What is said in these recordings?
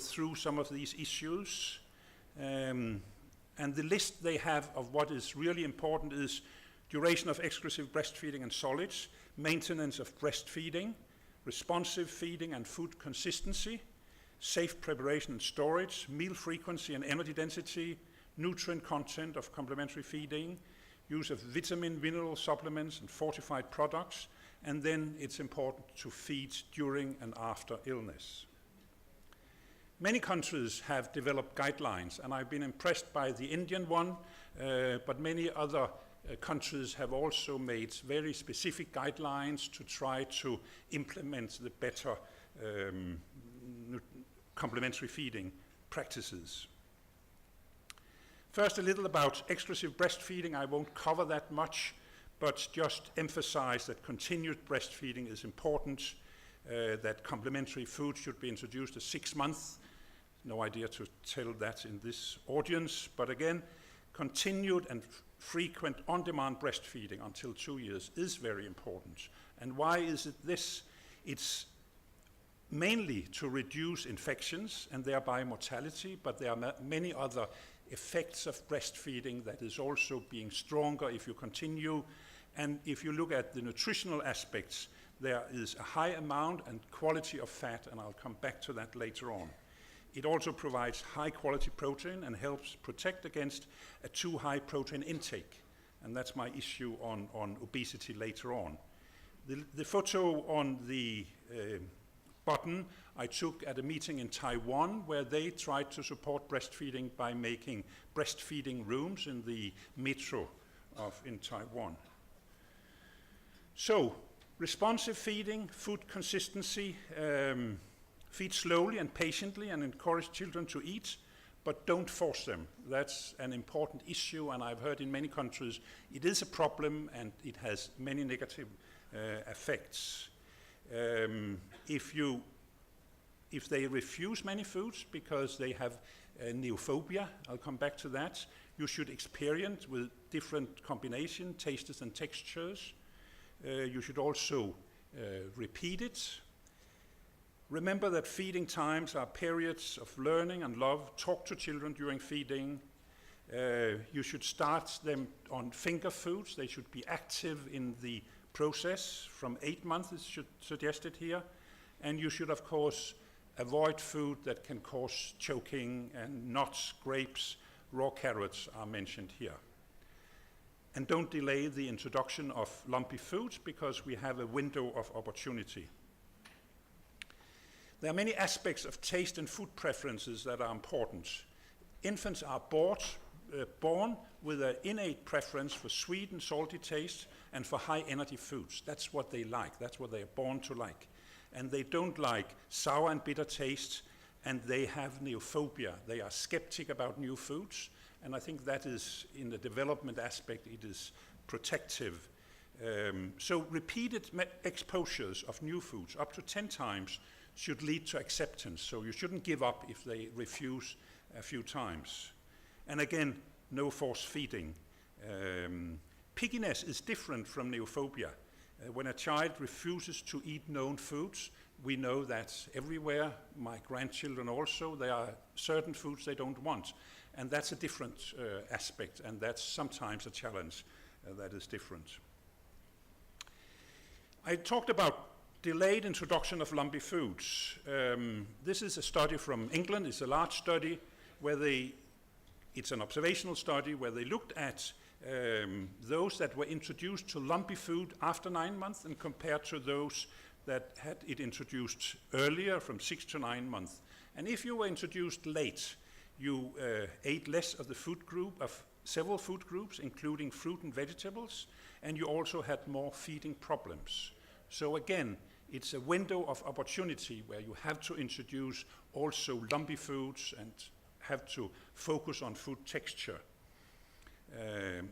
through some of these issues. And the list they have of what is really important is duration of exclusive breastfeeding and solids, maintenance of breastfeeding, responsive feeding and food consistency, safe preparation and storage, meal frequency and energy density, nutrient content of complementary feeding, use of vitamin, mineral supplements and fortified products, and then it's important to feed during and after illness. Many countries have developed guidelines, and I've been impressed by the Indian one, but many other countries have also made very specific guidelines to try to implement the better complementary feeding practices. First, a little about exclusive breastfeeding. I won't cover that much, but just emphasize that continued breastfeeding is important, that complementary food should be introduced at 6 months. No idea to tell that in this audience, but again, continued and frequent on-demand breastfeeding until 2 years is very important. And why is it this? It's mainly to reduce infections and thereby mortality, but there are many other effects of breastfeeding that is also being stronger if you continue. And if you look at the nutritional aspects, there is a high amount and quality of fat, and I'll come back to that later on. It also provides high quality protein and helps protect against a too high protein intake. And that's my issue on obesity later on. The photo on the button I took at a meeting in Taiwan, where they tried to support breastfeeding by making breastfeeding rooms in the metro in Taiwan. So, responsive feeding, food consistency, feed slowly and patiently and encourage children to eat, but don't force them. That's an important issue, and I've heard in many countries it is a problem and it has many negative effects. If they refuse many foods because they have neophobia, I'll come back to that, you should experiment with different combinations, tastes and textures. You should also repeat it. Remember that feeding times are periods of learning and love. Talk to children during feeding. You should start them on finger foods. They should be active in the process. From 8 months is suggested here. And you should, of course, avoid food that can cause choking, and nuts, grapes, raw carrots are mentioned here. And don't delay the introduction of lumpy foods because we have a window of opportunity. There are many aspects of taste and food preferences that are important. Infants are born with an innate preference for sweet and salty taste and for high energy foods. That's what they like, that's what they are born to like. And they don't like sour and bitter taste, and they have neophobia. They are skeptic about new foods, and I think that is, in the development aspect, it is protective. So repeated exposures of new foods, up to 10 times, should lead to acceptance. So you shouldn't give up if they refuse a few times. And again, no force feeding. Pickiness is different from neophobia. When a child refuses to eat known foods, we know that everywhere, my grandchildren also, there are certain foods they don't want. And that's a different aspect, and that's sometimes a challenge that is different. I talked about delayed introduction of lumpy foods. This is a study from England. It's a large study where it's an observational study where they looked at those that were introduced to lumpy food after 9 months and compared to those that had it introduced earlier from 6 to 9 months. And if you were introduced late, you ate less of the food group, of several food groups, including fruit and vegetables, and you also had more feeding problems. So again, it's a window of opportunity where you have to introduce also lumpy foods and have to focus on food texture.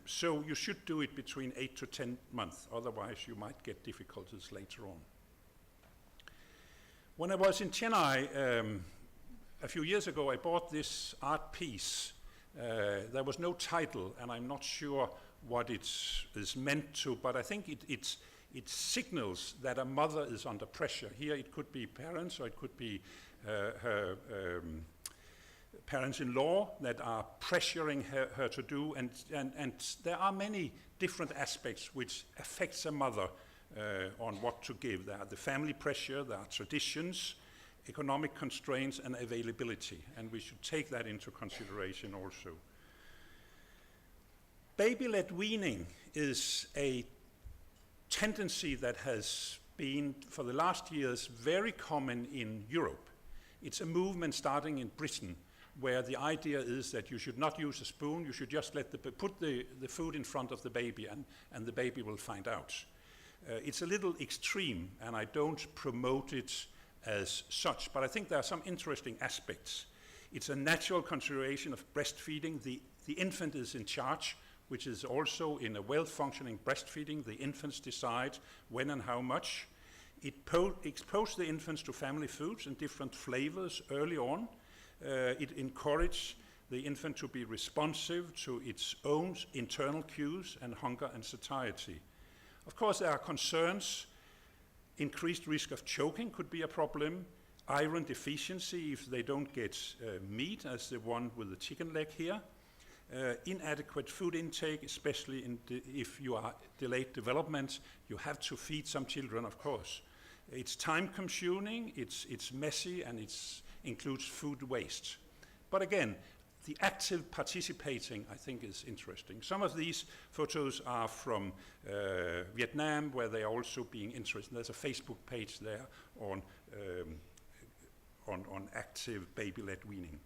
So you should do it between 8 to 10 months, otherwise you might get difficulties later on. When I was in Chennai a few years ago, I bought this art piece. There was no title, and I'm not sure what it is meant to, but I think it signals that a mother is under pressure. Here it could be parents, or it could be her parents-in-law that are pressuring her to do, and there are many different aspects which affects a mother on what to give. There are the family pressure, there are traditions, economic constraints, and availability, and we should take that into consideration also. Baby-led weaning is a tendency that has been, for the last years, very common in Europe. It's a movement starting in Britain, where the idea is that you should not use a spoon, you should just put the food in front of the baby, and the baby will find out. It's a little extreme, and I don't promote it as such, but I think there are some interesting aspects. It's a natural consideration of breastfeeding. The infant is in charge, which is also in a well-functioning breastfeeding. The infants decide when and how much. It exposes the infants to family foods and different flavors early on. It encourages the infant to be responsive to its own internal cues and hunger and satiety. Of course, there are concerns. Increased risk of choking could be a problem. Iron deficiency if they don't get meat, as the one with the chicken leg here. Inadequate food intake, especially if you are delayed development. You have to feed some children, of course. It's time-consuming, it's messy, and it includes food waste. But again, the active participating, I think, is interesting. Some of these photos are from Vietnam, where they are also being interested. There's a Facebook page there on active baby-led weaning.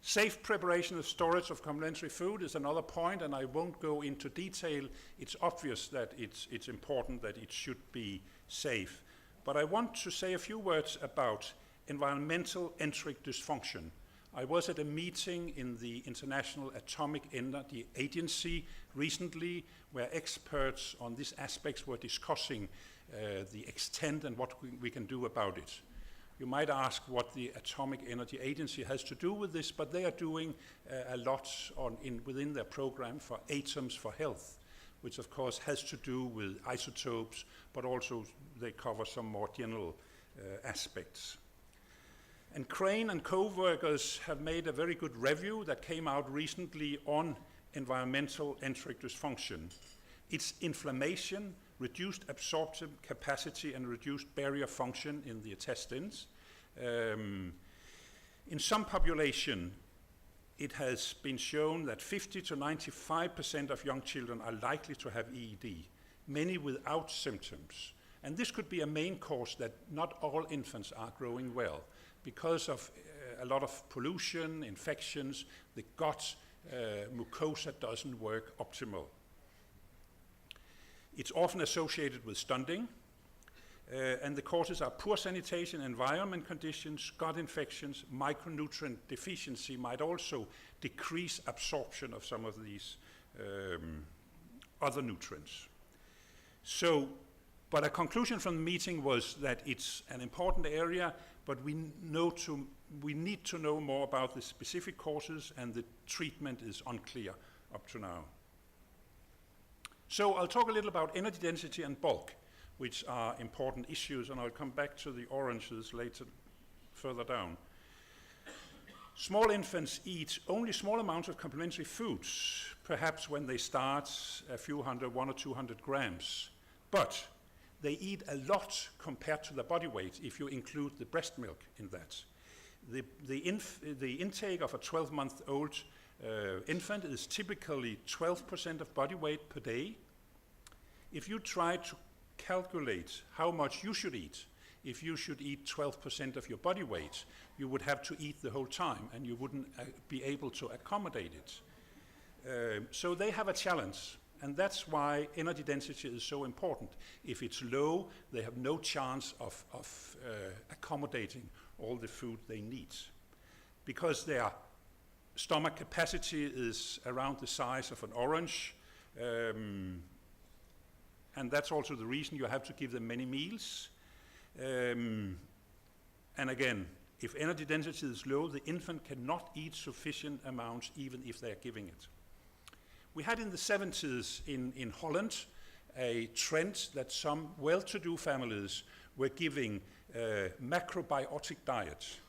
Safe preparation and storage of complementary food is another point, and I won't go into detail. It's obvious that it's important that it should be safe. But I want to say a few words about environmental enteric dysfunction. I was at a meeting in the International Atomic Energy Agency recently, where experts on these aspects were discussing the extent and what we can do about it. You might ask what the Atomic Energy Agency has to do with this, but they are doing a lot within their program for Atoms for Health, which of course has to do with isotopes, but also they cover some more general aspects. And Crane and co-workers have made a very good review that came out recently on environmental enteric dysfunction. It's inflammation, reduced absorptive capacity, and reduced barrier function in the intestines. In some population, it has been shown that 50 to 95% of young children are likely to have EED, many without symptoms. And this could be a main cause that not all infants are growing well. Because of a lot of pollution, infections, the gut mucosa doesn't work optimal. It's often associated with stunting, and the causes are poor sanitation, environment conditions, gut infections, micronutrient deficiency might also decrease absorption of some of these other nutrients. But a conclusion from the meeting was that it's an important area, but we need to know more about the specific causes, and the treatment is unclear up to now. So I'll talk a little about energy density and bulk, which are important issues, and I'll come back to the oranges later, further down. Small infants eat only small amounts of complementary foods, perhaps when they start a few hundred, 100 or 200 grams, but they eat a lot compared to their body weight if you include the breast milk in that. The intake of a 12-month-old infant is typically 12% of body weight per day. If you try to calculate how much you should eat, if you should eat 12% of your body weight, you would have to eat the whole time, and you wouldn't be able to accommodate it. So they have a challenge. And that's why energy density is so important. If it's low, they have no chance of accommodating all the food they need. Because their stomach capacity is around the size of an orange, and that's also the reason you have to give them many meals. And again, if energy density is low, the infant cannot eat sufficient amounts even if they are giving it. We had in the 70s in Holland a trend that some well-to-do families were giving macrobiotic diet.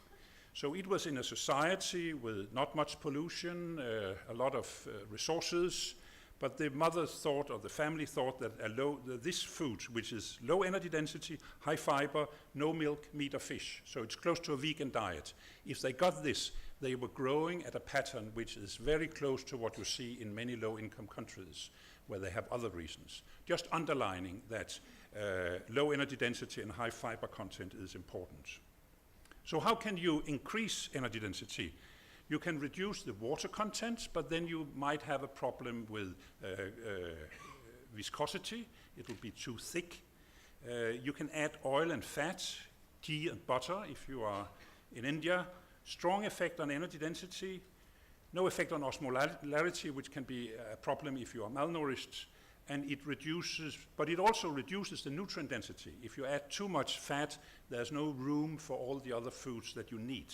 So it was in a society with not much pollution, a lot of resources, but the mother thought, or the family thought, that this food, which is low energy density, high fiber, no milk, meat or fish, so it's close to a vegan diet. If they got this, they were growing at a pattern which is very close to what you see in many low-income countries, where they have other reasons. Just underlining that low energy density and high fiber content is important. So how can you increase energy density? You can reduce the water content, but then you might have a problem with viscosity. It will be too thick. You can add oil and fat, ghee and butter if you are in India. Strong effect on energy density. No effect on osmolarity, which can be a problem if you are malnourished. And it reduces, but it also reduces the nutrient density. If you add too much fat, there's no room for all the other foods that you need.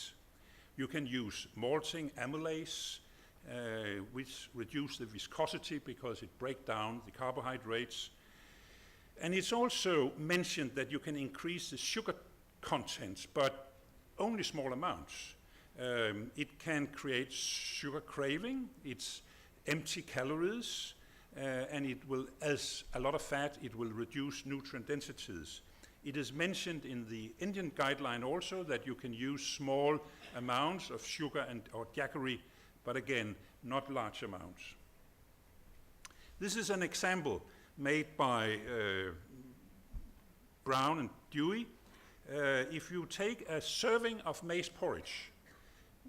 You can use malting amylase, which reduce the viscosity because it breaks down the carbohydrates. And it's also mentioned that you can increase the sugar content, but only small amounts. It can create sugar craving, it's empty calories, and it will, as a lot of fat, it will reduce nutrient densities. It is mentioned in the Indian guideline also that you can use small amounts of sugar or jaggery, but again, not large amounts. This is an example made by Brown and Dewey. If you take a serving of maize porridge,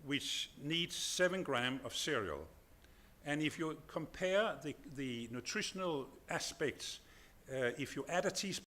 which needs 7 grams of cereal, and if you compare the nutritional aspects, if you add a teaspoon